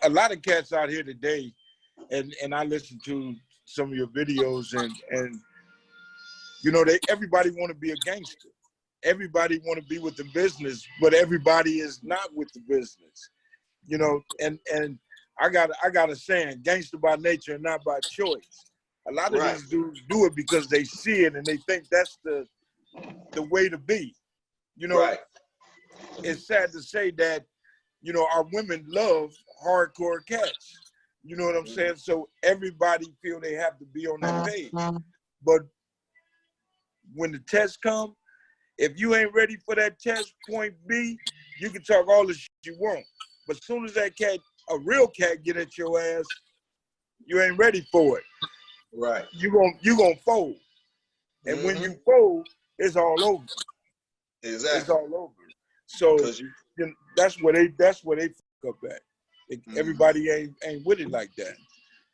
a lot of cats out here today, and I listen to some of your videos, and you know, everybody want to be a gangster. Everybody want to be with the business, but everybody is not with the business. You know, and I got a saying, gangster by nature and not by choice. A lot of these dudes do it because they see it and they think that's the way to be. You know, it's sad to say that, you know, our women love hardcore cats. You know what I'm saying? So everybody feel they have to be on that page. But when the test come, if you ain't ready for that test, point B, you can talk all the shit you want. But as soon as that cat, a real cat, get at your ass, you ain't ready for it. Right. You gonna fold. And when you fold, it's all over. Exactly. It's all over. So you know, that's where they fuck up at. Everybody ain't with it like that.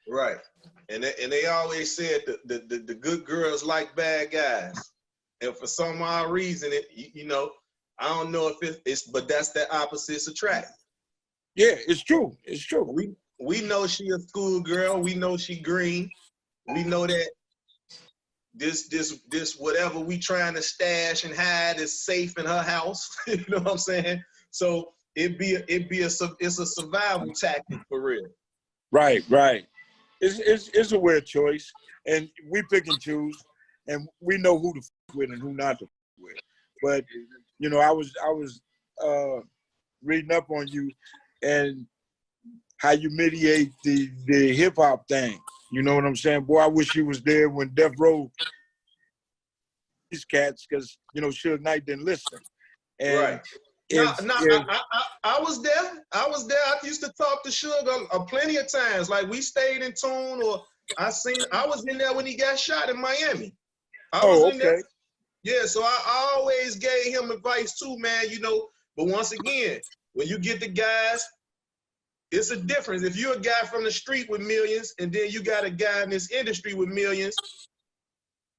Right. And they always said the good girls like bad guys. And for some odd reason, you know, I don't know if it's but that's the opposites attract. Yeah, it's true. It's true. We know she a school girl. We know she green. We know that this whatever we trying to stash and hide is safe in her house. You know what I'm saying? So it's a survival tactic for real. Right. It's a weird choice, and we pick and choose, and we know who to f with and who not to f with. But you know, I was reading up on you and how you mediate the hip hop thing. You know what I'm saying? Boy, I wish you was there when Death Row these cats, because you know Suge Knight didn't listen. And I was there. I used to talk to Suge plenty of times. Like we stayed in tune, or I was in there when he got shot in Miami. I was in there. Yeah, so I always gave him advice too, man. You know, but once again, when you get the guys, it's a difference. If you're a guy from the street with millions, and then you got a guy in this industry with millions,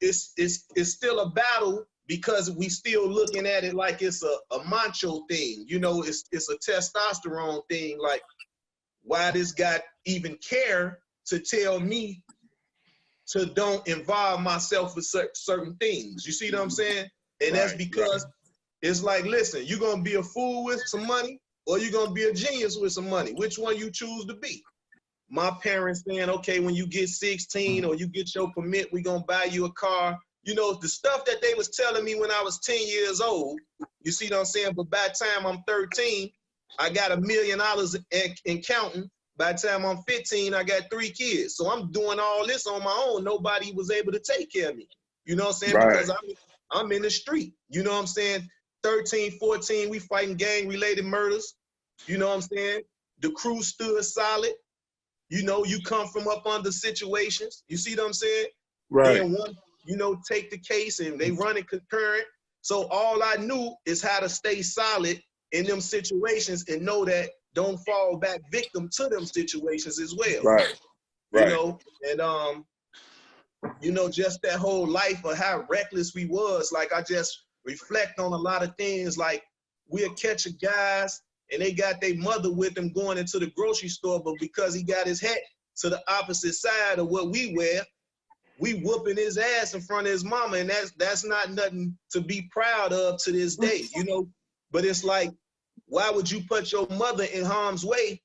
it's still a battle because we still looking at it like it's a macho thing. You know, it's a testosterone thing. Like, why this guy even care to tell me to don't involve myself with certain things? You see what I'm saying? And that's because it's like, listen, you're going to be a fool with some money, or you're going to be a genius with some money. Which one you choose to be? My parents saying, okay, when you get 16 or you get your permit, we're going to buy you a car. You know, the stuff that they was telling me when I was 10 years old, you see what I'm saying? But by the time I'm 13, I got $1 million in counting. By the time I'm 15, I got 3 kids. So I'm doing all this on my own. Nobody was able to take care of me. You know what I'm saying? Because I'm in the street. You know what I'm saying? 13, 14, we fighting gang-related murders. You know what I'm saying? The crew stood solid. You know, you come from up under situations. You see what I'm saying? Right. Then one, you know, take the case and they run it concurrent. So all I knew is how to stay solid in them situations and know that don't fall back victim to them situations as well. Right. You know, and you know, just that whole life of how reckless we was. Like, I just reflect on a lot of things. Like, we'll catch a guys and they got their mother with them going into the grocery store, but because he got his hat to the opposite side of what we wear, we whooping his ass in front of his mama, and that's not nothing to be proud of to this day, you know? But it's like, why would you put your mother in harm's way?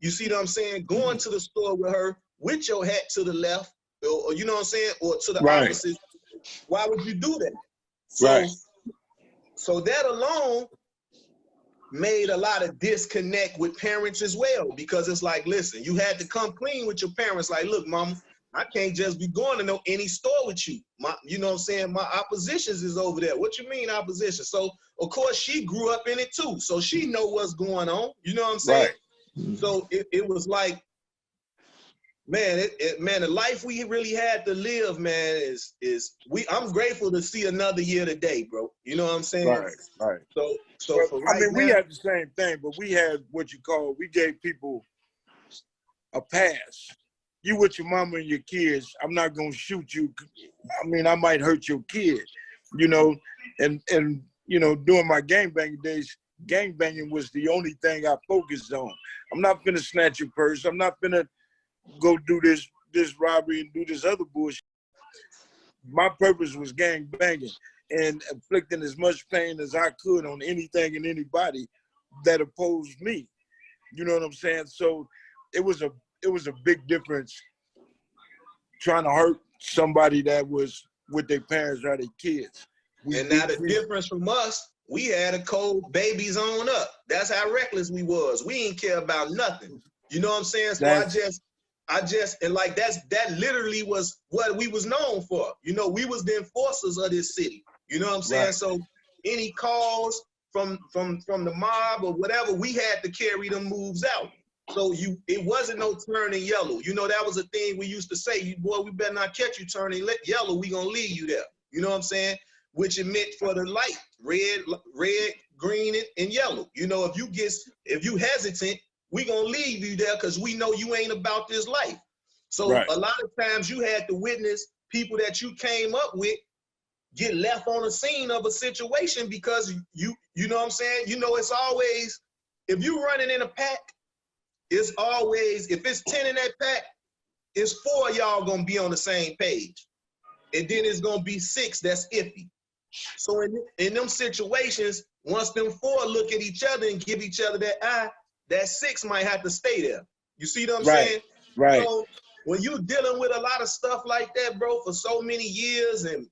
You see what I'm saying? Going to the store with her with your hat to the left, or you know what I'm saying? Or to the opposite. Why would you do that? So that alone made a lot of disconnect with parents as well, because it's like, listen, you had to come clean with your parents. Like, look, mama, I can't just be going to any store with you. You know what I'm saying? My oppositions is over there. What you mean opposition? So, of course, she grew up in it too. So she know what's going on. You know what I'm saying? So it was like, man, man, the life we really had to live, man, I'm grateful to see another year today, bro. You know what I'm saying? Right. So for right now, we had the same thing, but we had we gave people a pass. You with your mama and your kids, I'm not gonna shoot you. I mean, I might hurt your kid, you know, and you know, during my gangbanging days, gangbanging was the only thing I focused on. I'm not finna snatch your purse. I'm not finna go do this robbery and do this other bullshit. My purpose was gang banging and inflicting as much pain as I could on anything and anybody that opposed me. You know what I'm saying? So it was a big difference trying to hurt somebody that was with their parents or their kids. And now the difference from us, we had a cold babies on up. That's how reckless we was. We didn't care about nothing. You know what I'm saying? So I just, and like that literally was what we was known for. You know, we was the enforcers of this city. You know what I'm saying? Right. So any calls from the mob or whatever, we had to carry them moves out. So it wasn't no turning yellow. You know, that was a thing we used to say, boy, we better not catch you turning yellow. We gonna leave you there. You know what I'm saying? Which it meant for the light, red, green, and yellow. You know, if you hesitant, we gonna leave you there because we know you ain't about this life. So right. A lot of times you had to witness people that you came up with get left on the scene of a situation because you know what I'm saying? You know, it's always, if you running in a pack, it's always, if it's 10 in that pack, it's 4 of y'all gonna be on the same page. And then it's gonna be 6 that's iffy. So in them situations, once them 4 look at each other and give each other that eye, that 6 might have to stay there. You see what I'm saying? Right. So when you dealing with a lot of stuff like that, bro, for so many years and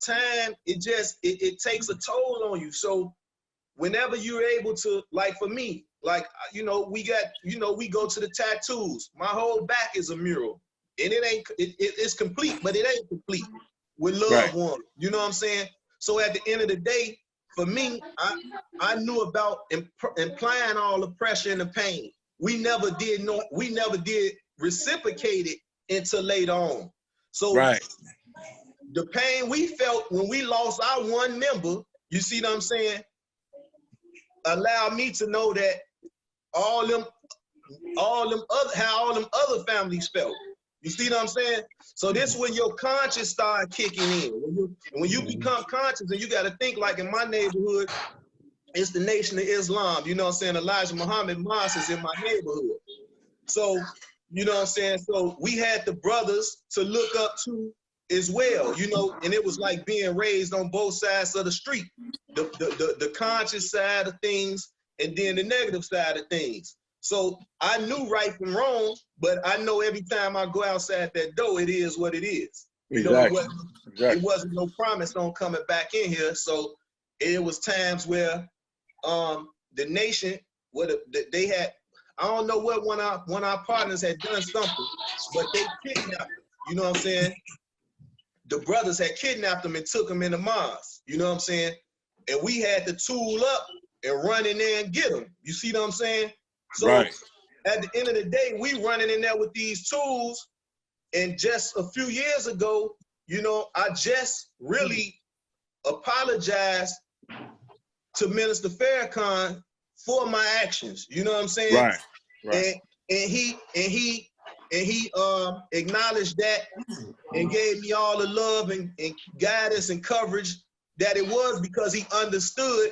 time, it takes a toll on you. So whenever you're able to, like for me, like, you know, we go to the tattoos. My whole back is a mural. And it's complete, but it ain't complete with loved ones. You know what I'm saying? So at the end of the day, for me, I knew about implying all the pressure and the pain. We never did reciprocate it until later on. So the pain we felt when we lost our one member, you see what I'm saying, allowed me to know that all them other families felt. You see what I'm saying? So this is when your conscience start kicking in. When you become conscious, and you got to think, like in my neighborhood, it's the Nation of Islam. You know what I'm saying? Elijah Muhammad Mosque is in my neighborhood. So, you know what I'm saying? So we had the brothers to look up to as well, you know, and it was like being raised on both sides of the street, the conscious side of things and then the negative side of things. So I knew right from wrong, but I know every time I go outside that door, it is what it is. You know, it wasn't no promise on coming back in here. So it was times where the nation, they had, I don't know what one of our partners had done something, but they kidnapped him. You know what I'm saying? The brothers had kidnapped him and took him in the mosque. You know what I'm saying? And we had to tool up and run in there and get him. You see what I'm saying? So at the end of the day, we running in there with these tools. And just a few years ago, you know, I just really apologized to Minister Farrakhan for my actions. You know what I'm saying? And he acknowledged that and gave me all the love and guidance and coverage that it was because he understood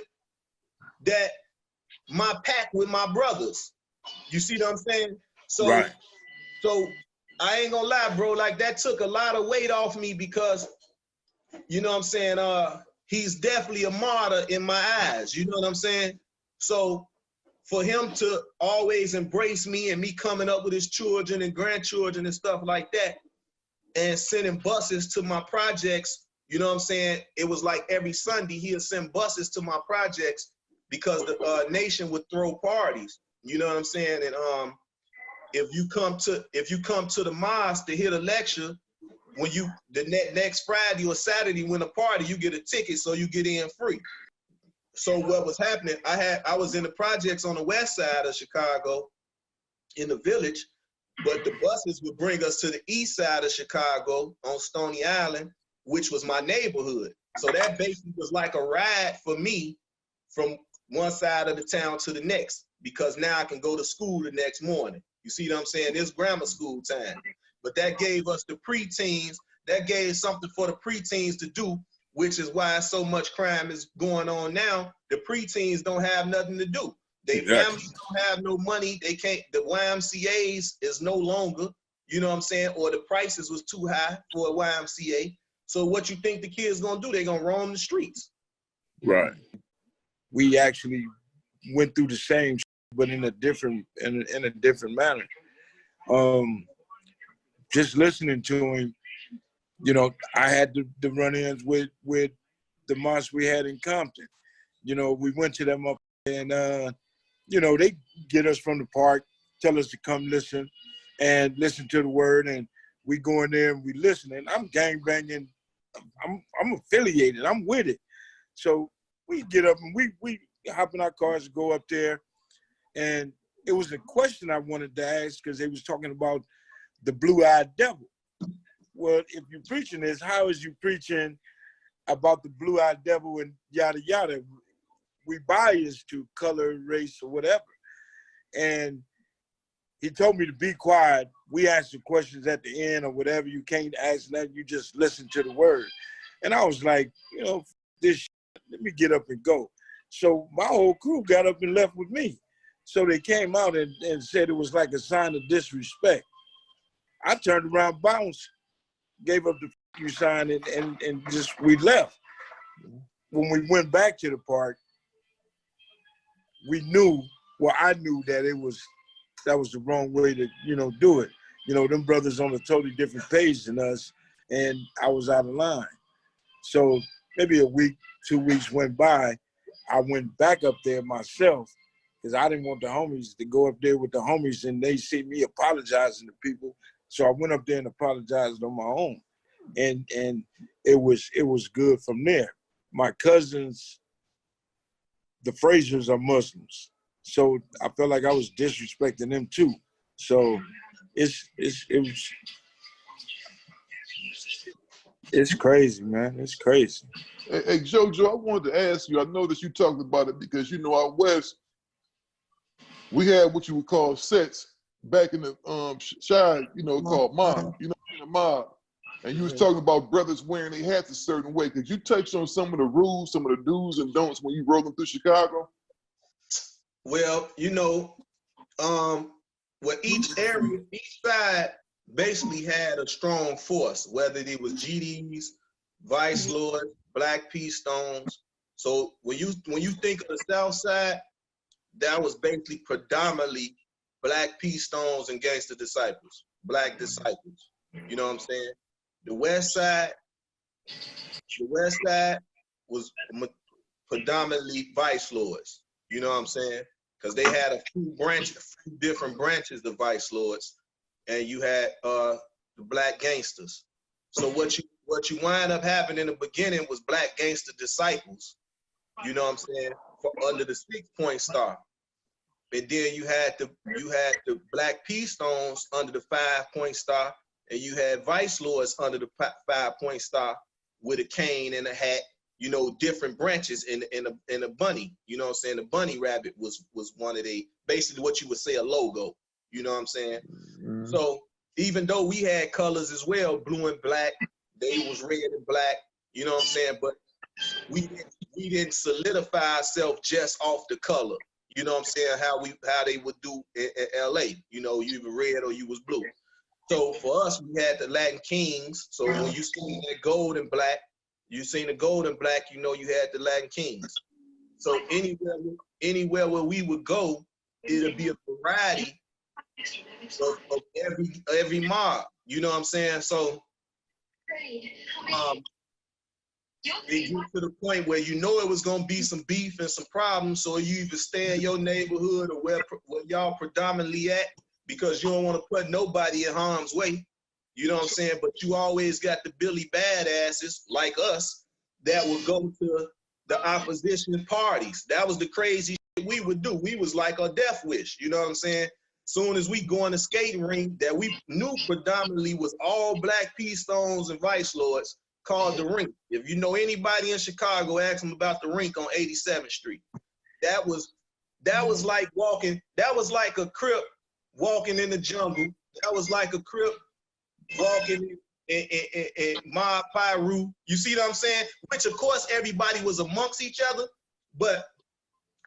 that my pact with my brothers. You see what I'm saying? So, so I ain't gonna lie, bro, like that took a lot of weight off me because, you know what I'm saying, he's definitely a martyr in my eyes, you know what I'm saying? So for him to always embrace me and me coming up with his children and grandchildren and stuff like that and sending buses to my projects, you know what I'm saying? It was like every Sunday he'd send buses to my projects because the nation would throw parties, you know what I'm saying? And if you come to the mosque to hear the lecture, when the next Friday or Saturday when a party, you get a ticket so you get in free. So what was happening, I was in the projects on the west side of Chicago in the village, but the buses would bring us to the east side of Chicago on Stony Island, which was my neighborhood. So that basically was like a ride for me from one side of the town to the next, because now I can go to school the next morning. You see what I'm saying? It's grammar school time. But that gave us the preteens, that gave something for the preteens to do which is why so much crime is going on now. The preteens don't have nothing to do. They families don't have no money. They can't, the YMCAs is no longer, you know what I'm saying, or the prices was too high for a YMCA. So what you think the kids gonna do? They're gonna roam the streets. Right. We actually went through the same, but in a different manner. Just listening to him, you know, I had the run-ins with the months we had in Compton. You know, we went to them up and you know, they get us from the park, tell us to come listen and listen to the word, and we go in there and we listen. And I'm gangbanging, I'm affiliated, I'm with it. So we get up and we hop in our cars and go up there. And it was a question I wanted to ask because they was talking about the blue-eyed devil. Well, if you're preaching this, how is you preaching about the blue-eyed devil and yada, yada? We biased to color, race, or whatever. And he told me to be quiet. We answer questions at the end or whatever. You can't ask that. You just listen to the word. And I was like, you know, this shit, let me get up and go. So my whole crew got up and left with me. So they came out and said it was like a sign of disrespect. I turned around, bounced, gave up the you sign, and just we left. When we went back to the park, we knew, well, I knew that that was the wrong way to, you know, do it. You know, them brothers on a totally different page than us, and I was out of line. So maybe a week, 2 weeks went by. I went back up there myself because I didn't want the homies to go up there with the homies and they see me apologizing to people. So I went up there and apologized on my own. And it was good from there. My cousins, the Frasers, are Muslims. So I felt like I was disrespecting them too. So it's crazy, man. It's crazy. Hey, JoJo, I wanted to ask you, I know that you talked about it because, you know, out west, we had what you would call sets back in the shy, you know, called mob, you know, the mob. And you was talking about brothers wearing their hats a certain way. Could you touch on some of the rules, some of the do's and don'ts when you rolling through Chicago? Well, you know, well, each area, each side basically had a strong force, whether it was GDs, Vice Lords, Black Peace Stones. So when you think of the South Side, that was basically predominantly Black Peace Stones and Gangster Disciples, Black Disciples. You know what I'm saying? The West Side was predominantly Vice Lords. You know what I'm saying? Because they had a few different branches of Vice Lords, and you had the Black Gangsters. So what you wind up having in the beginning was Black Gangster Disciples. You know what I'm saying? Under the 6-point star. And then you had the Black Peace Stones under the 5-point star, and you had Vice Lords under the 5-point star with a cane and a hat. You know, different branches in a bunny. You know what I'm saying? The bunny rabbit was one of the, basically what you would say a logo. You know what I'm saying? Mm-hmm. So even though we had colors as well, blue and black, they was red and black. You know what I'm saying? But we didn't solidify ourselves just off the color. You know what I'm saying? How they would do in LA. You know, you were red or you was blue. So for us, we had the Latin Kings. So when you see that gold and black, you seen the gold and black, you know you had the Latin Kings. So anywhere where we would go, it'll be a variety of every mob. You know what I'm saying? So it gets to the point where you know it was gonna be some beef and some problems. So you either stay in your neighborhood or where y'all predominantly at, because you don't want to put nobody in harm's way. You know what I'm saying? But you always got the Billy badasses like us that would go to the opposition parties. That was the crazy shit we would do. We was like a death wish. You know what I'm saying? Soon as we go in the skating ring that we knew predominantly was all Black Peace Stones and Vice Lords, called the Rink. If you know anybody in Chicago, ask them about the Rink on 87th Street. That was like walking. That was like a Crip walking in the jungle. That was like a Crip walking and Ma Pyru. You see what I'm saying? Which of course everybody was amongst each other, but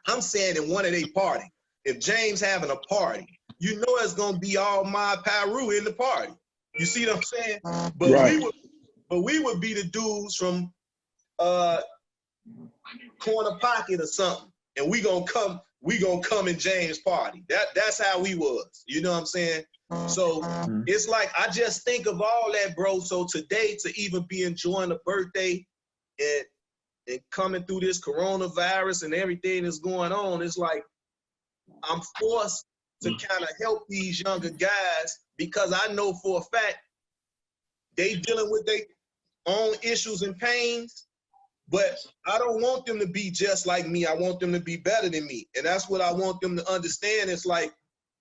I'm saying in one of their party, if James having a party, you know it's gonna be all Ma Pyru in the party. You see what I'm saying? But Right. we would be the dudes from Corner Pocket or something, and we gonna come in James' party. That's how we was. You know what I'm saying? So it's like I just think of all that, bro. So today to even be enjoying a birthday and coming through this coronavirus and everything that's going on, it's like I'm forced to kind of help these younger guys because I know for a fact they dealing with their own issues and pains. But I don't want them to be just like me. I want them to be better than me. And that's what I want them to understand. It's like,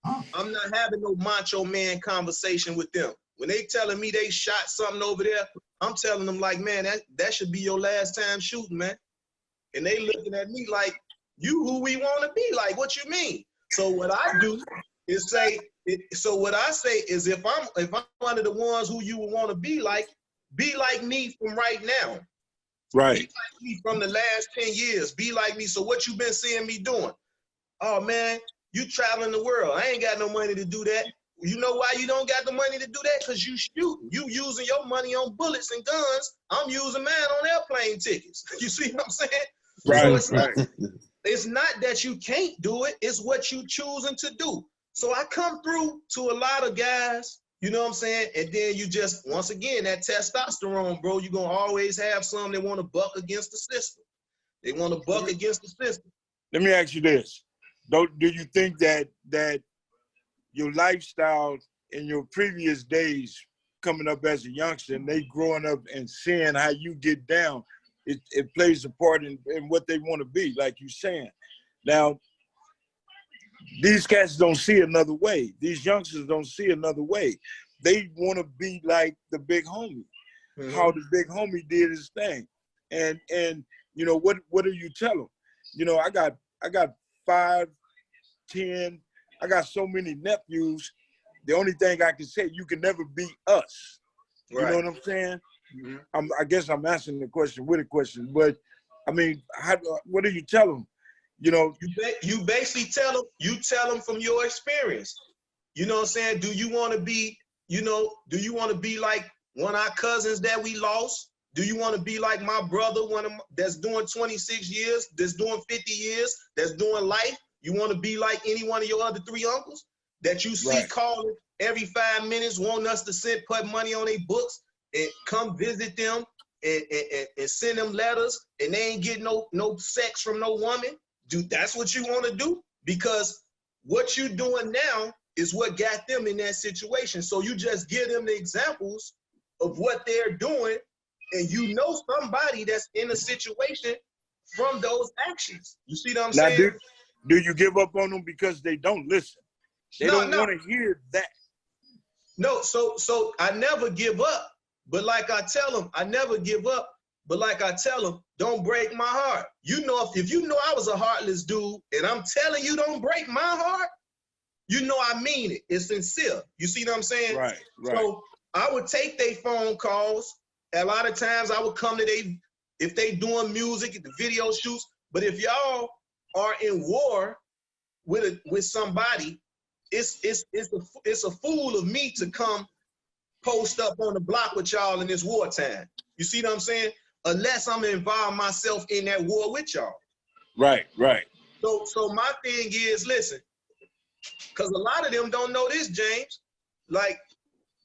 I'm not having no macho man conversation with them. When they telling me they shot something over there, I'm telling them like, man, that should be your last time shooting, man. And they looking at me like, you who we want to be. Like, what you mean? So what I do is say, what I say is if I'm one of the ones who you would want to be like me from right now. Right. Be like me from the last 10 years. Be like me. So what you been seeing me doing? Oh, man, you traveling the world. I ain't got no money to do that. You know why you don't got the money to do that? Because you shooting. You using your money on bullets and guns. I'm using mine on airplane tickets. You see what I'm saying? Right, So it's not that you can't do it. It's what you choosing to do. So I come through to a lot of guys, you know what I'm saying? And then you just, once again, that testosterone, bro, you're going to always have some that want to buck against the system. They want to buck against the system. Let me ask you this. Do you think that your lifestyle in your previous days coming up as a youngster and they growing up and seeing how you get down, it plays a part in what they want to be, like you're saying. Now, these cats don't see another way. These youngsters don't see another way. They want to be like the big homie, how the big homie did his thing. And you know, what do you tell them? You know, I got 5, 10, I got so many nephews. The only thing I can say, you can never be us. You know what I'm saying? I guess I'm answering the question with a question, but I mean, what do you tell them? You know, you basically tell them from your experience. You know what I'm saying? Do you want to be, do you want to be like one of our cousins that we lost? Do you want to be like my brother, that's doing 26 years, that's doing 50 years, that's doing life? You want to be like any one of your other 3 uncles that you see calling every 5 minutes, wanting us to put money on their books and come visit them and send them letters, and they ain't getting no sex from no woman? That's what you want to do? Because what you're doing now is what got them in that situation. So you just give them the examples of what they're doing, and you know somebody that's in a situation from those actions. You see what I'm saying? Do you give up on them because they don't listen? They don't want to hear that. No, so I never give up. But like I tell them, I never give up. But like I tell them, don't break my heart. You know, if you know I was a heartless dude, and I'm telling you don't break my heart, you know I mean it. It's sincere. You see what I'm saying? Right. So I would take their phone calls. A lot of times I would come to if they doing music, the video shoots. But if y'all are in war with somebody, it's a fool of me to come post up on the block with y'all in this wartime. You see what I'm saying? Unless I'm involved myself in that war with y'all. Right. So my thing is, listen, because a lot of them don't know this, James. Like,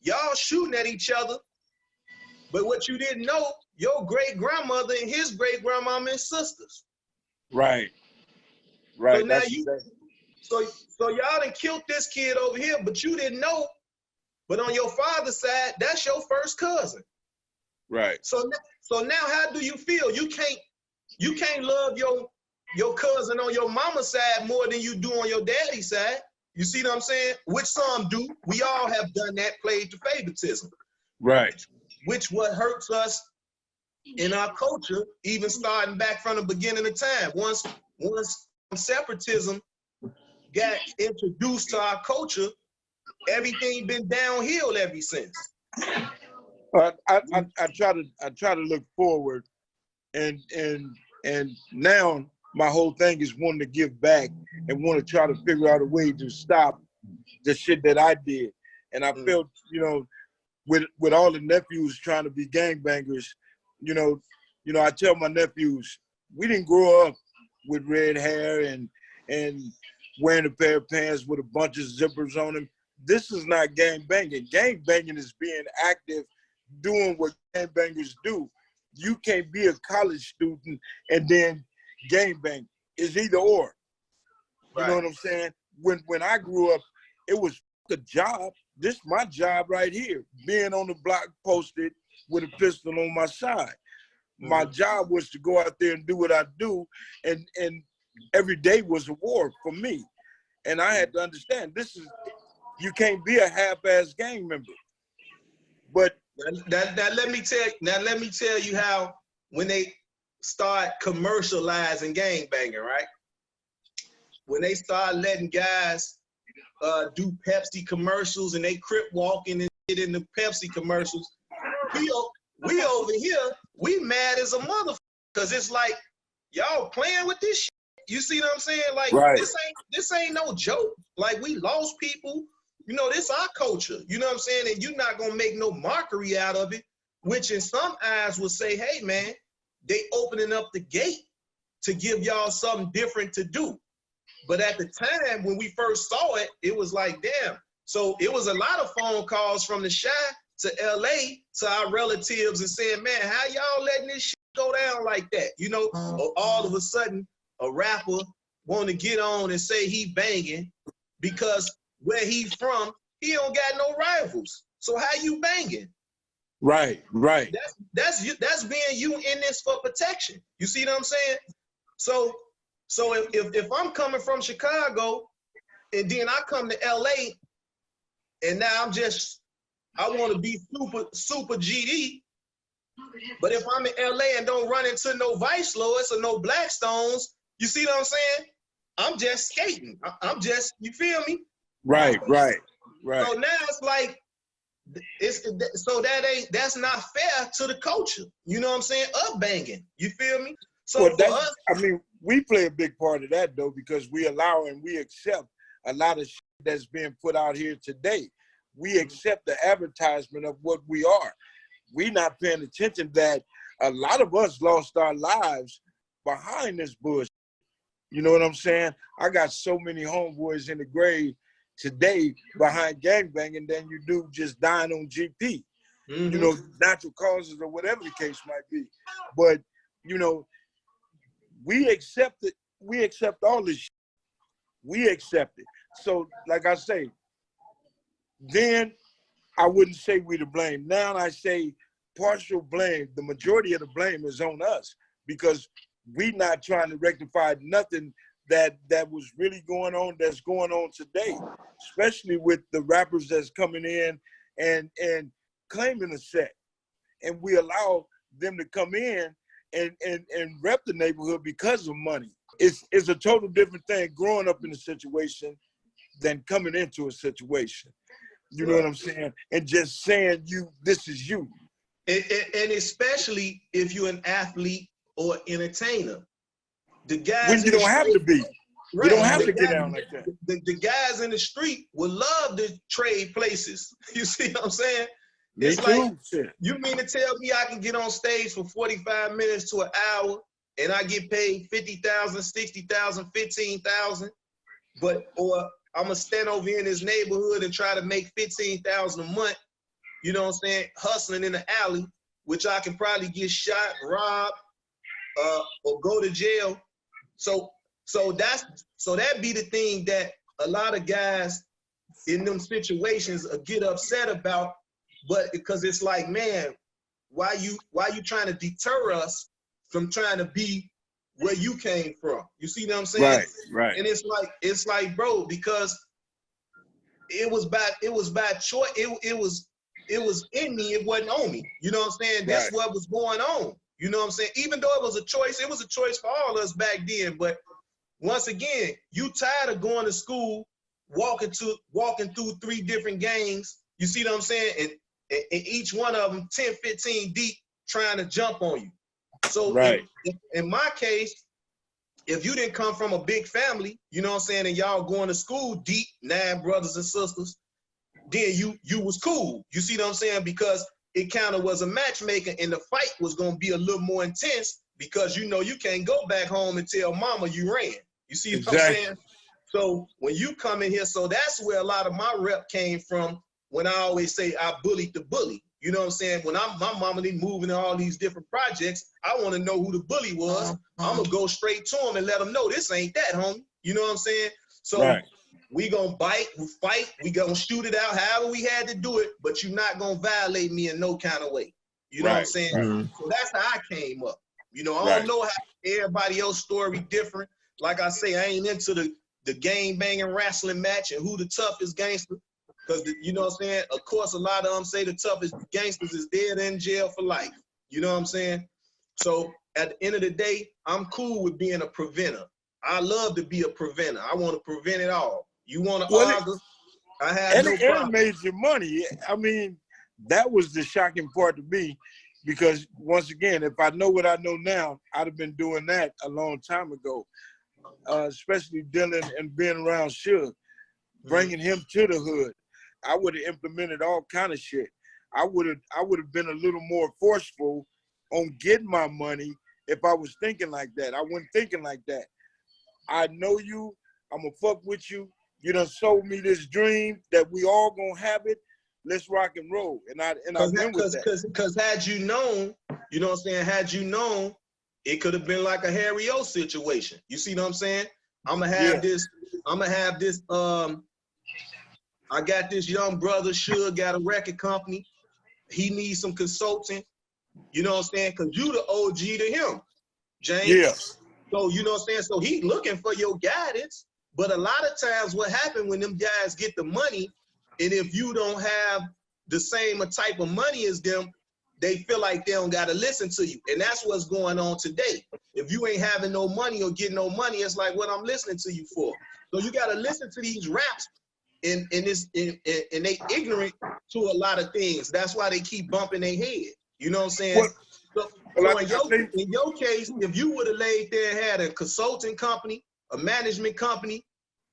y'all shooting at each other, but what you didn't know, your great-grandmother and his great-grandmama is sisters. Right. So now so y'all done killed this kid over here, but you didn't know. But on your father's side, that's your first cousin. Right. So now how do you feel? You can't love your cousin on your mama's side more than you do on your daddy's side. You see what I'm saying? Which some do. We all have done that, played to favoritism. Right. Which what hurts us in our culture, even starting back from the beginning of time. Once separatism got introduced to our culture, everything been downhill ever since. I try to look forward, and now my whole thing is wanting to give back and want to try to figure out a way to stop the shit that I did. And I felt, with all the nephews trying to be gangbangers, I tell my nephews, we didn't grow up with red hair and wearing a pair of pants with a bunch of zippers on them. This is not gang banging. Gang banging is being active, doing what gang bangers do. You can't be a college student and then gang bang. It's either or. You know what I'm saying? When I grew up, it was a job. This is my job right here, being on the block posted with a pistol on my side. My job was to go out there and do what I do, and every day was a war for me. And I had to understand, you can't be a half-ass gang member. But let me tell you how, when they start commercializing gangbanging, right? When they start letting guys do Pepsi commercials and they crip walking and shit in the Pepsi commercials, we over here, we mad as a motherfucker, because it's like, y'all playing with this shit. You see what I'm saying? Like, this ain't no joke. Like, we lost people. This our culture. You know what I'm saying? And you're not gonna make no mockery out of it, which in some eyes will say, hey man, they opening up the gate to give y'all something different to do. But at the time when we first saw it, it was like, damn. So it was a lot of phone calls from the Chi to LA to our relatives and saying, man, how y'all letting this shit go down like that? Or all of a sudden a rapper want to get on and say he banging because where he from, he don't got no rivals. So how you banging? Right. That's being you in this for protection. You see what I'm saying? So if I'm coming from Chicago and then I come to LA and now I want to be super GD, but if I'm in LA and don't run into no Vice Lords or no Blackstones, you see what I'm saying? I'm just skating. I'm just, you feel me? Right. So now it's like, that's not fair to the culture. You know what I'm saying? Up banging. You feel me? So well, for us, we play a big part of that though, because we allow and we accept a lot of shit that's being put out here today. We accept the advertisement of what we are. We not paying attention that a lot of us lost our lives behind this bullshit. You know what I'm saying? I got so many homeboys in the grave today behind gangbanging than you do just dying on GP. Natural causes or whatever the case might be. But, we accept it. We accept all this shit. We accept it. So, like I say, then I wouldn't say we to blame. Now I say partial blame. The majority of the blame is on us because we not trying to rectify nothing that was really going on, that's going on today, especially with the rappers that's coming in and claiming a set. And we allow them to come in and rep the neighborhood because of money. It's a total different thing growing up in a situation than coming into a situation. You know what I'm saying? And just saying this is you. And especially if you're an athlete or entertainer. The guys when you don't have to be. Right. You don't have to get down like that. The guys in the street would love to trade places. You see what I'm saying? Me it's too. Like, you mean to tell me I can get on stage for 45 minutes to an hour and I get paid $50,000, $60,000, $15,000, or I'm gonna stand over here in this neighborhood and try to make $15,000 a month, you know what I'm saying, hustling in the alley, which I can probably get shot, robbed, or go to jail. So that be the thing that a lot of guys in them situations get upset about, but because it's like, man, why you trying to deter us from trying to be where you came from? You see what I'm saying? Right. And it's like, bro, because it was by choice. It was in me. It wasn't on me. You know what I'm saying? That's what was going on. You know what I'm saying? Even though it was a choice for all of us back then. But once again, you tired of going to school, walking through 3 different gangs. You see what I'm saying? and each one of them 10, 15 deep trying to jump on you. So in my case, if you didn't come from a big family, you know what I'm saying, and y'all going to school deep, 9 brothers and sisters, then you was cool. You see what I'm saying? Because it kind of was a matchmaker, and the fight was going to be a little more intense because you know you can't go back home and tell mama you ran. You see what I'm saying? So when you come in here, so that's where a lot of my rep came from. When I always say I bullied the bully, you know what I'm saying? When my mama they moving to all these different projects, I want to know who the bully was. I'm gonna go straight to him and let him know this ain't that, homie. You know what I'm saying? So we gonna bite, we fight, we gonna shoot it out however we had to do it, but you're not gonna violate me in no kind of way. You know what I'm saying? So that's how I came up. You know, I don't know how everybody else's story different. Like I say, I ain't into the gang banging wrestling match and who the toughest gangster. Because, you know what I'm saying? Of course, a lot of them say the toughest gangsters is dead in jail for life. You know what I'm saying? So at the end of the day, I'm cool with being a preventer. I love to be a preventer. I want to prevent it all. You want to argue? I have no problem. And it made you money. I mean, that was the shocking part to me because, once again, if I know what I know now, I'd have been doing that a long time ago, especially dealing and being around Suge, bringing him to the hood. I would have implemented all kind of shit. I would have been a little more forceful on getting my money if I was thinking like that. I wasn't thinking like that. I know you. I'm gonna fuck with you. You done sold me this dream that we all gonna have it. Let's rock and roll. And I went with that. Because had you known, you know what I'm saying? Had you known, it could have been like a Harry O situation. You see what I'm saying? I'm gonna have this. I got this young brother, Suge, got a record company. He needs some consulting. You know what I'm saying? Because you the OG to him, James. Yeah. So, you know what I'm saying? So he looking for your guidance. But a lot of times what happens when them guys get the money, and if you don't have the same type of money as them, they feel like they don't got to listen to you. And that's what's going on today. If you ain't having no money or getting no money, it's like, what I'm listening to you for. So you got to listen to these raps. And they ignorant to a lot of things. That's why they keep bumping their head. You know what I'm saying? So in your case, if you would have laid there and had a consulting company, a management company,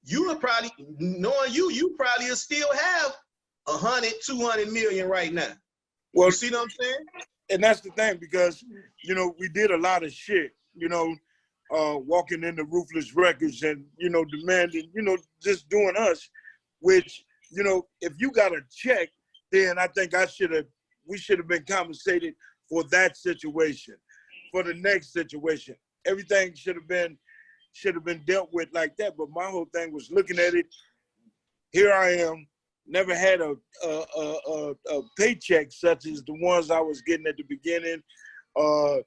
you would probably, knowing you probably still have 100, 200 million right now. Well, you see what I'm saying? And that's the thing, because, you know, we did a lot of shit, you know, walking into Ruthless Records and, you know, demanding, you know, just doing us. Which, you know, if you got a check, then I think we should have been compensated for that situation, for the next situation. Everything should have been dealt with like that. But my whole thing was looking at it. Here I am, never had a paycheck such as the ones I was getting at the beginning. You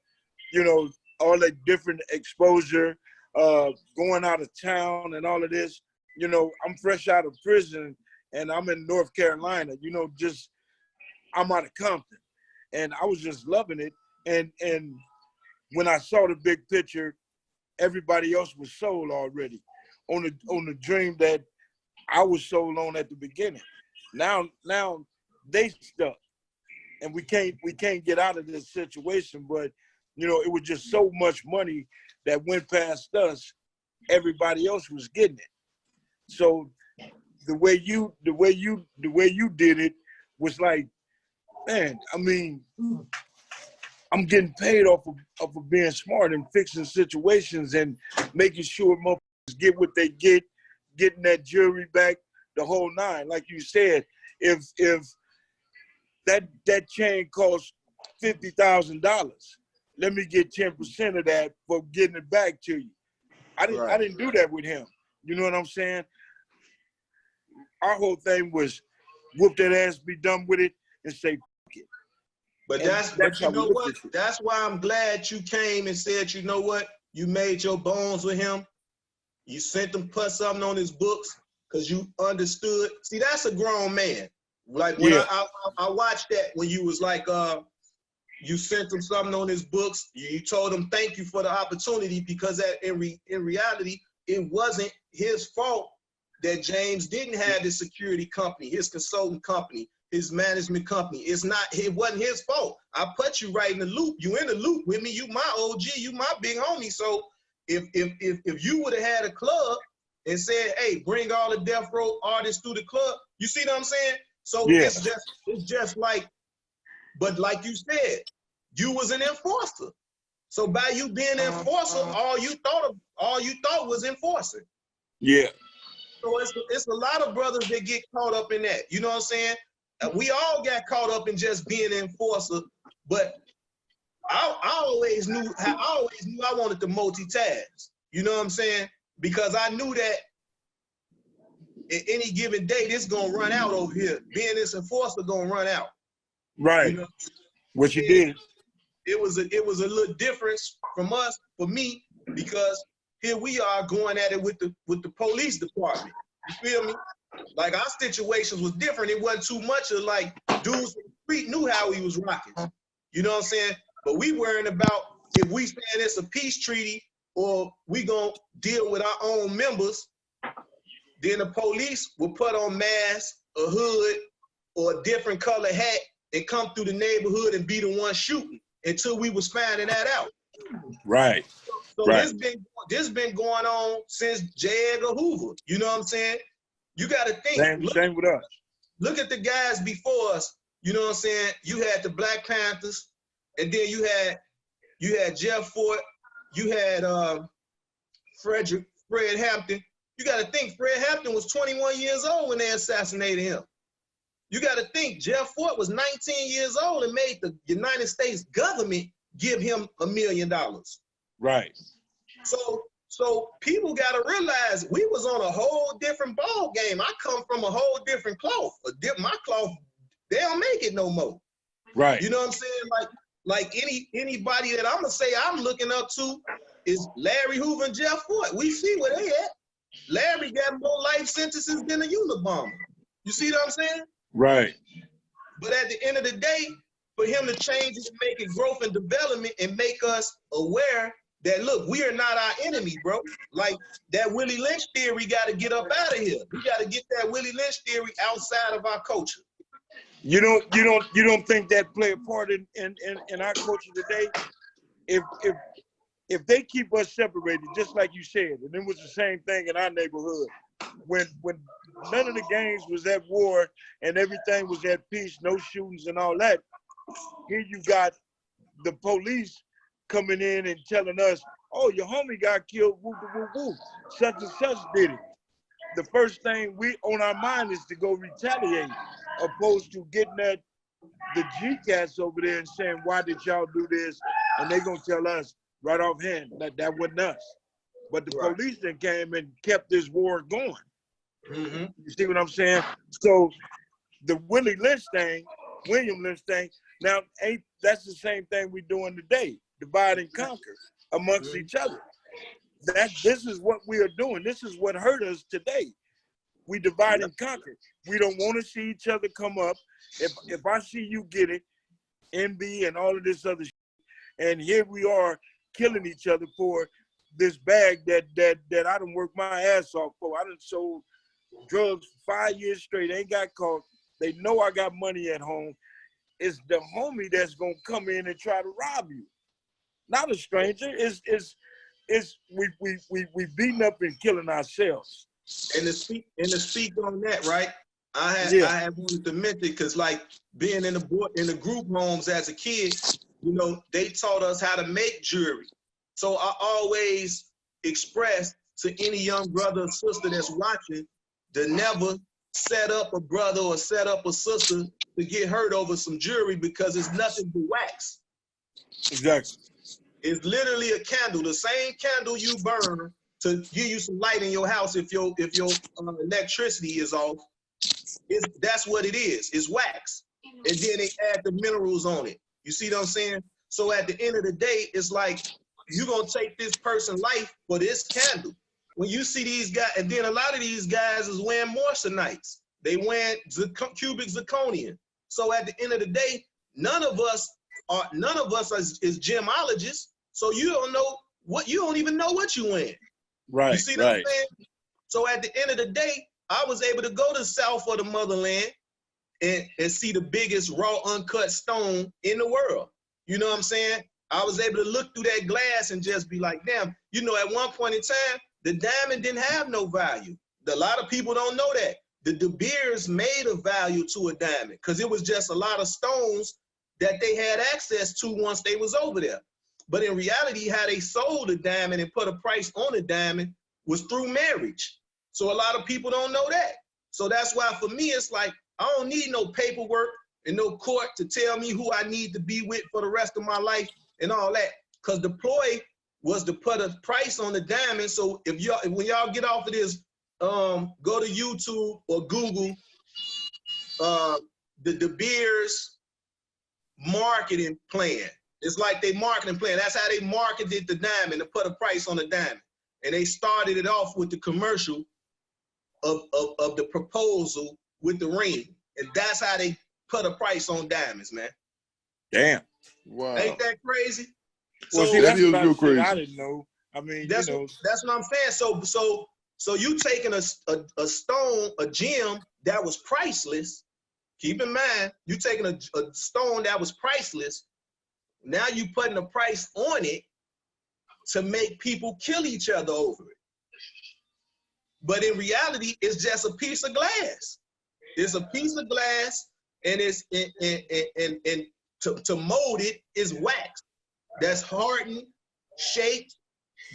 know, all that different exposure, going out of town and all of this. You know, I'm fresh out of prison and I'm in North Carolina, you know, I'm out of Compton. And I was just loving it. And when I saw the big picture, everybody else was sold already on the dream that I was sold on at the beginning. Now they stuck. And we can't get out of this situation. But, you know, it was just so much money that went past us, everybody else was getting it. So the way you did it was like, man, I mean, I'm getting paid off of being smart and fixing situations and making sure motherfuckers get what they get, getting that jewelry back, the whole nine. Like you said, if that chain costs $50,000, let me get 10% of that for getting it back to you. I didn't do that with him. You know what I'm saying? Our whole thing was whoop that ass, be done with it, and say, fuck it. But you know what? That's why I'm glad you came and said, you know what? You made your bones with him. You sent him put something on his books because you understood. See, that's a grown man. Like when I watched that when you was like, you sent him something on his books. You told him thank you for the opportunity because that in reality, it wasn't his fault that James didn't have his security company, his consulting company, his management company. It wasn't his fault. I put you right in the loop. You in the loop with me. You my OG. You my big homie. So if you would have had a club and said, hey, bring all the death row artists through the club, you see what I'm saying? So it's just like, but like you said, you was an enforcer. So by you being an enforcer, all you thought was enforcing. Yeah. So it's a lot of brothers that get caught up in that. You know what I'm saying? We all got caught up in just being an enforcer, but I always knew I wanted to multitask. You know what I'm saying? Because I knew that at any given day, this gonna run out over here. Being this enforcer gonna run out. Right. You know? What you did. It was a little difference from us, for me, because here we are going at it with the police department. You feel me? Like our situations was different. It wasn't too much of like dudes in the street knew how he was rocking. You know what I'm saying? But we worrying about if we saying it's a peace treaty or we gonna deal with our own members, then the police will put on masks, a hood, or a different color hat and come through the neighborhood and be the one shooting until we was finding that out. Right. So right. this been going on since J. Edgar Hoover. You know what I'm saying? You got to think. Same with us. Look at the guys before us. You know what I'm saying? You had the Black Panthers, and then you had Jeff Fort. You had Fred Hampton. You got to think Fred Hampton was 21 years old when they assassinated him. You got to think Jeff Fort was 19 years old and made the United States government give him $1 million. Right. So people got to realize we was on a whole different ball game. I come from a whole different cloth. My cloth, they don't make it no more. Right. You know what I'm saying? Like anybody that I'm gonna say I'm looking up to is Larry Hoover and Jeff Fort. We see where they at. Larry got more life sentences than a Unabomber. You see what I'm saying? Right. But at the end of the day, for him to change it, make it growth and development and make us aware that, look, we are not our enemy, bro. Like that Willie Lynch theory got to get up out of here. We got to get that Willie Lynch theory outside of our culture. You don't think that play a part in our culture today? If they keep us separated, just like you said, and it was the same thing in our neighborhood, when none of the gangs was at war and everything was at peace, no shootings and all that, here you got the police coming in and telling us, oh, your homie got killed, woo, woo, woo, such and such did it. The first thing on our mind is to go retaliate, opposed to getting at the G-cats over there and saying, why did y'all do this? And they gonna tell us right offhand that wasn't us. But the police then came and kept this war going. Mm-hmm. You see what I'm saying? So the William Lynch thing, now that's the same thing we're doing today, divide and conquer amongst each other. This is what we are doing. This is what hurt us today. We divide and conquer. We don't want to see each other come up. If I see you get it, envy and all of this other shit, and here we are killing each other for this bag that I done worked my ass off for. I done sold drugs 5 years straight, ain't got caught. They know I got money at home. It's the homie that's gonna come in and try to rob you. Not a stranger. We beating up and killing ourselves. And to speak on that, right? I had wanted to mention, because like being in the group homes as a kid, you know, they taught us how to make jewelry. So I always express to any young brother or sister that's watching to never set up a brother or set up a sister to get hurt over some jewelry, because it's nothing but wax. Exactly. It's literally a candle, the same candle you burn to give you some light in your house if your electricity is off. That's what it is. It's wax. And then they add the minerals on it. You see what I'm saying? So at the end of the day, it's like you're going to take this person's life for this candle. When you see these guys, and then a lot of these guys is wearing moisturites. They wearing cubic zirconium. So at the end of the day, none of us is gemologists. So you don't even know what you wearing. Right. You see what I'm saying? So at the end of the day, I was able to go to the south of the motherland and see the biggest raw uncut stone in the world. You know what I'm saying? I was able to look through that glass and just be like, damn, you know, at one point in time, the diamond didn't have no value. A lot of people don't know that. The De Beers made a value to a diamond because it was just a lot of stones that they had access to once they was over there. But in reality, how they sold a diamond and put a price on a diamond was through marriage. So a lot of people don't know that. So that's why for me, it's like, I don't need no paperwork and no court to tell me who I need to be with for the rest of my life and all that. Because the ploy was to put a price on the diamond. So if y'all, when y'all get off of this, go to YouTube or Google the De Beers marketing plan. It's like they marketing plan. That's how they marketed the diamond, to put a price on the diamond. And they started it off with the commercial of the proposal with the ring. And that's how they put a price on diamonds, man. Damn. Wow. Ain't that crazy? Well, So see, that's is what real crazy. I didn't know. I mean, that's, you know. that's what I'm saying. So you taking a stone, a gem that was priceless. Keep in mind, you taking a stone that was priceless. Now you putting a price on it to make people kill each other over it. But in reality, it's just a piece of glass. It's a piece of glass, and it's and to mold it is wax. That's hardened, shaped,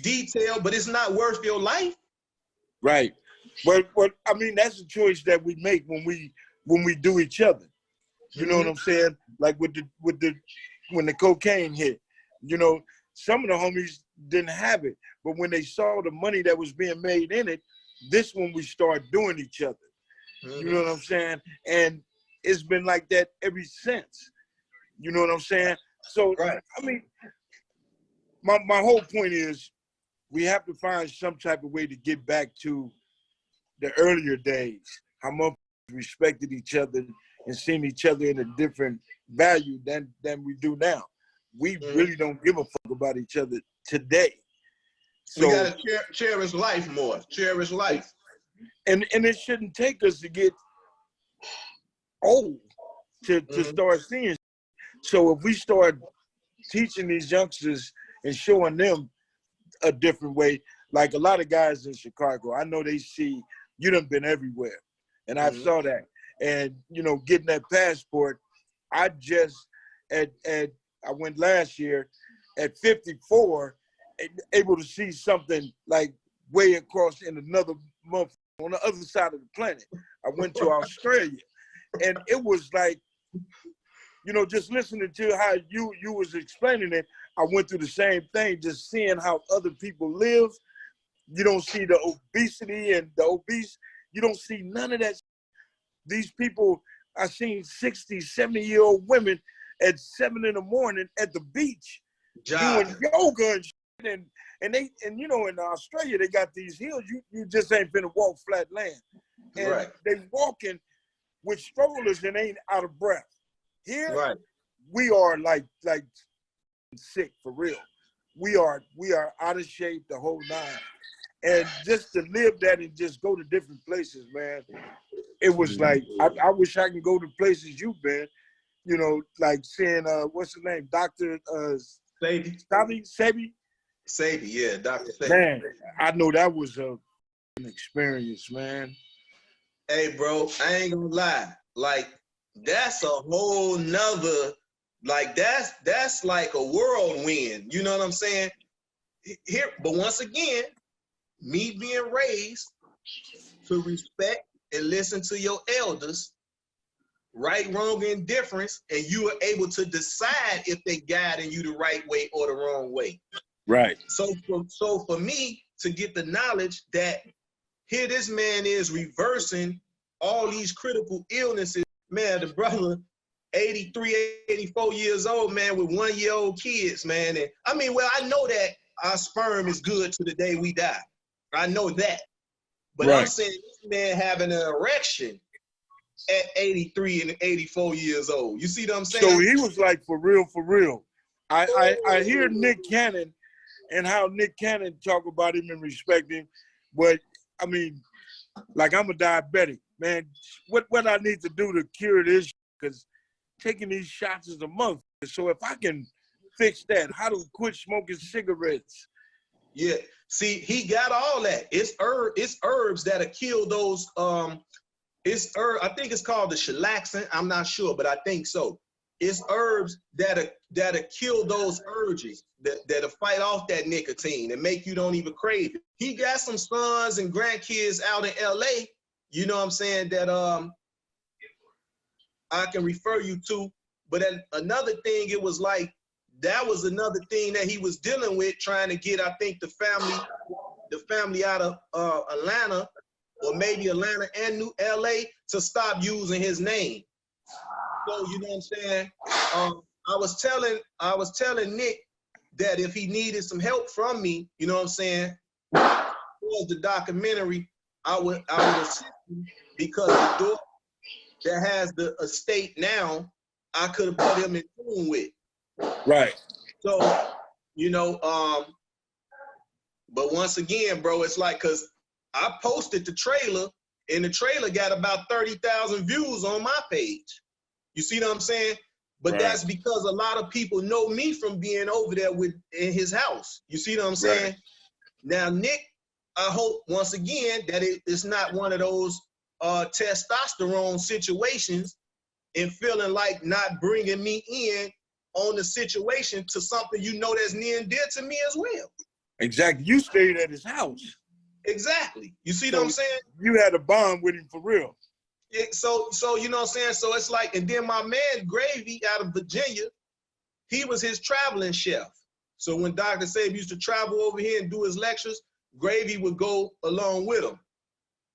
detailed, but it's not worth your life. Right. But I mean, that's a choice that we make when we do each other. You know what I'm saying? Like when the cocaine hit, you know, some of the homies didn't have it, but when they saw the money that was being made in it, this when we start doing each other. You know what I'm saying? And it's been like that ever since. You know what I'm saying? So, right. I mean, my whole point is we have to find some type of way to get back to the earlier days, how much we respected each other and seen each other in a different value than we do now. We really don't give a fuck about each other today. So we gotta cherish life more. Cherish life. And it shouldn't take us to get old to start seeing. So if we start teaching these youngsters and showing them a different way, like a lot of guys in Chicago, I know they see you done been everywhere, and I saw that. And you know, getting that passport, I went last year at 54, able to see something like way across in another month on the other side of the planet. I went to Australia, and it was like, you know, just listening to how you was explaining it, I went through the same thing, just seeing how other people live. You don't see the obesity and the obese. You don't see none of that. These people, I seen 60, 70-year-old women at 7 in the morning at the beach doing yoga and shit. And you know, in Australia, they got these hills. You just ain't finna walk flat land. And they walking with strollers and ain't out of breath. Here, we are like sick for real. We are out of shape, the whole nine. And just to live that and just go to different places, man, it was like, I wish I could go to places you've been, you know, like seeing, what's his name? Dr. Sebi? Sebi, yeah, Dr. Sebi. Man, I know that was an experience, man. Hey, bro, I ain't gonna lie. Like, that's a whole nother, like, that's like a whirlwind. You know what I'm saying? Here, but once again, me being raised to respect and listen to your elders, right, wrong, and indifference, and you are able to decide if they guiding you the right way or the wrong way. Right. So for me to get the knowledge that here this man is reversing all these critical illnesses, man, the brother 83, 84 years old, man, with 1-year-old kids, man. And I mean, well, I know that our sperm is good to the day we die. I know that. But I'm saying this man having an erection at 83 and 84 years old. You see what I'm saying? So he was like, for real. I hear Nick Cannon and how Nick Cannon talk about him and respect him. But I mean, like, I'm a diabetic. man, what I need to do to cure this, because taking these shots is a month. So if I can fix that, how to quit smoking cigarettes? Yeah, see, he got all that. It's herbs that'll kill those. I think it's called the chilaxin. I'm not sure, but I think so. It's herbs that'll kill those urges, that'll fight off that nicotine and make you don't even crave it. He got some sons and grandkids out in LA, you know what I'm saying, that I can refer you to. But then another thing, it was like, that was another thing that he was dealing with, trying to get, I think, the family out of Atlanta, or maybe Atlanta and New LA, to stop using his name. So, you know what I'm saying? I was telling Nick that if he needed some help from me, you know what I'm saying, towards the documentary, I would assist him, because the daughter that has the estate now, I could have put him in tune with. Right. So, you know, but once again, bro, it's like, cause I posted the trailer, and the trailer got about 30,000 views on my page. You see what I'm saying? But right. That's because a lot of people know me from being over there in his house. You see what I'm saying? Right. Now, Nick, I hope once again that it's not one of those testosterone situations and feeling like not bringing me in on the situation to something you know that's near and dear to me as well. Exactly. You stayed at his house. Exactly. You see what I'm saying? You had a bond with him for real. Yeah, so you know what I'm saying? So it's like, and then my man Gravy out of Virginia, he was his traveling chef. So when Dr. Sebi used to travel over here and do his lectures, Gravy would go along with him.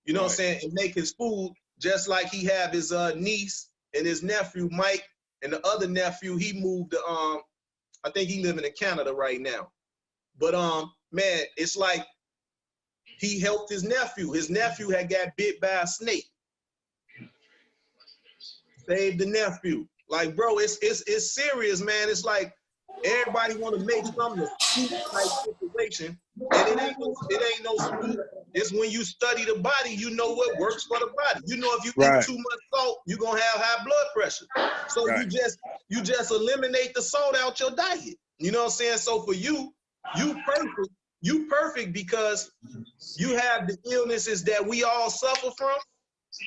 You know what I'm saying? And make his food, just like he have his niece and his nephew Mike, and the other nephew, he moved to I think he living in Canada right now. But man, it's like he helped his nephew. His nephew had got bit by a snake. Saved the nephew. Like, bro, it's serious, man. It's like everybody want to make something a scoop type situation, and it ain't no scoop. It's when you study the body, you know what works for the body. You know if you eat too much salt, you're gonna have high blood pressure. So you just eliminate the salt out your diet. You know what I'm saying? So for you perfect. You perfect because you have the illnesses that we all suffer from.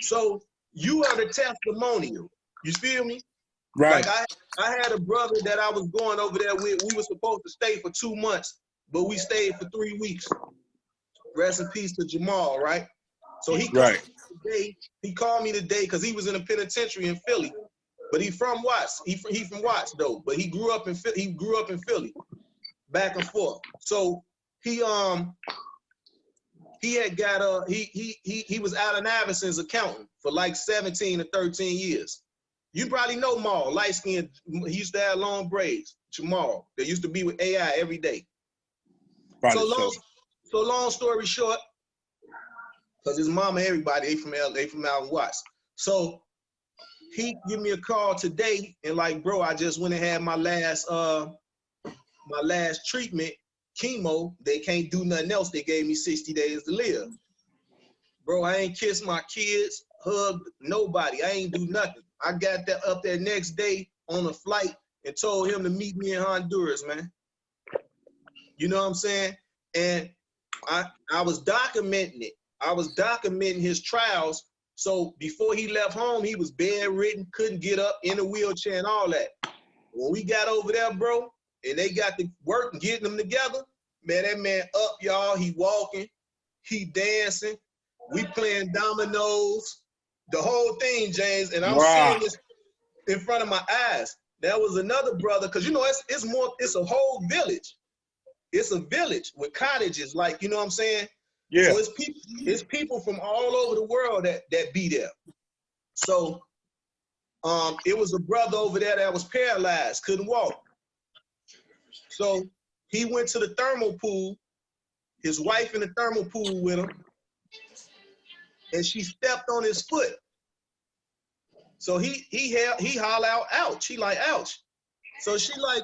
So you are the testimonial. You feel me? Right. Like I had a brother that I was going over there with. We were supposed to stay for 2 months, but we stayed for 3 weeks. Rest in peace to Jamal, right? So he called me today. He called me today because he was in a penitentiary in Philly, but he from Watts. He from Watts though, but he grew up in Philly, back and forth. So he had got he was Allen Iverson's accountant for like 17 or 13 years. You probably know Maul, light skinned. He used to have long braids. Jamal, they used to be with AI every day. So long story short, because his mama, everybody, they from out in Watts. So he give me a call today and like, bro, I just went and had my last treatment, chemo. They can't do nothing else. They gave me 60 days to live. Bro, I ain't kissed my kids, hugged nobody. I ain't do nothing. I got that up there next day on a flight and told him to meet me in Honduras, man. You know what I'm saying? And I was documenting it. I was documenting his trials. So before he left home, he was bedridden, couldn't get up, in a wheelchair and all that. When we got over there, bro, and they got to work and getting them together, man, that man up, y'all. He walking, he dancing. We playing dominoes, the whole thing, James. And I'm seeing this in front of my eyes. There was another brother, because you know it's a whole village. It's a village with cottages, like, you know what I'm saying? Yeah. So it's people from all over the world that be there. So it was a brother over there that was paralyzed, couldn't walk. So he went to the thermal pool, his wife in the thermal pool with him, and she stepped on his foot. So he holler out, ouch. He like, ouch. So she like,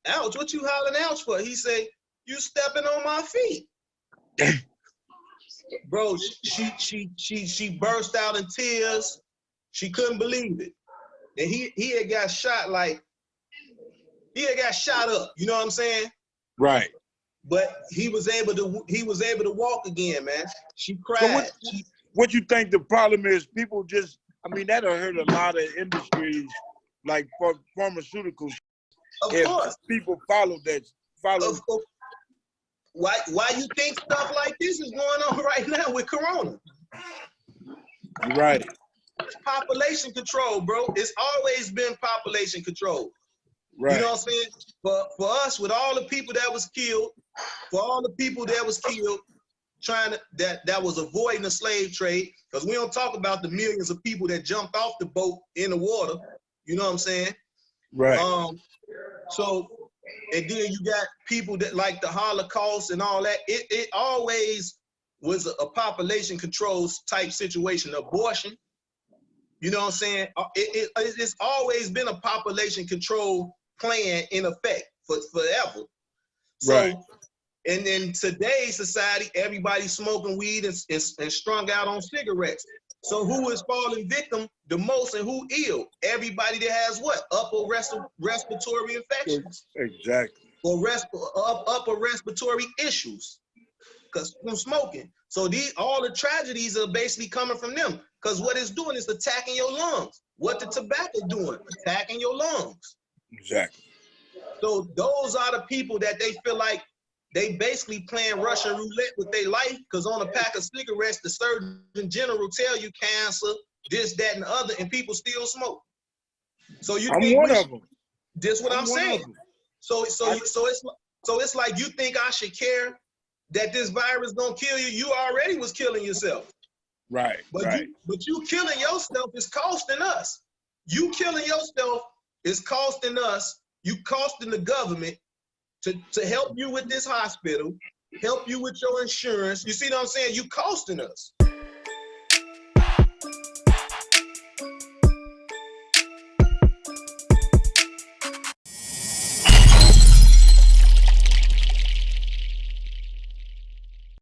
ouch, what you hollering ouch for? He say, you stepping on my feet. bro, she burst out in tears. She couldn't believe it. And he had got shot he had got shot up, you know what I'm saying? Right. But he was able to walk again, man. She cried. So what you think the problem is? People just, I mean, that'll hurt a lot of industries, like for pharmaceuticals. Of if course. people follow. Of course. Why you think stuff like this is going on right now with Corona? Right. It's population control, bro. It's always been population control. Right. You know what I'm saying? For us, with all the people that was killed, that was avoiding the slave trade, because we don't talk about the millions of people that jumped off the boat in the water. You know what I'm saying? Right. So, and then you got people that like the Holocaust and all that. It always was a population controls type situation. Abortion, you know what I'm saying? It's always been a population control plan in effect forever. So, right. And in today's society, everybody's smoking weed and strung out on cigarettes. So who is falling victim the most and who ill? Everybody that has what? Upper respiratory infections. Exactly. Or upper respiratory issues because from smoking. So all the tragedies are basically coming from them, because what it's doing is attacking your lungs. What the tobacco doing? Attacking your lungs. Exactly. So those are the people that they feel like they basically playing Russian roulette with their life, because on a pack of cigarettes, the Surgeon General tell you cancer, this, that, and the other, and people still smoke. So you I'm think one of them. This what I'm saying. So it's like you think I should care that this virus don't kill you? You already was killing yourself. Right. But right. you killing yourself is costing us. You killing yourself is costing us. You costing the government to help you with this hospital, help you with your insurance. You see what I'm saying? You costing us.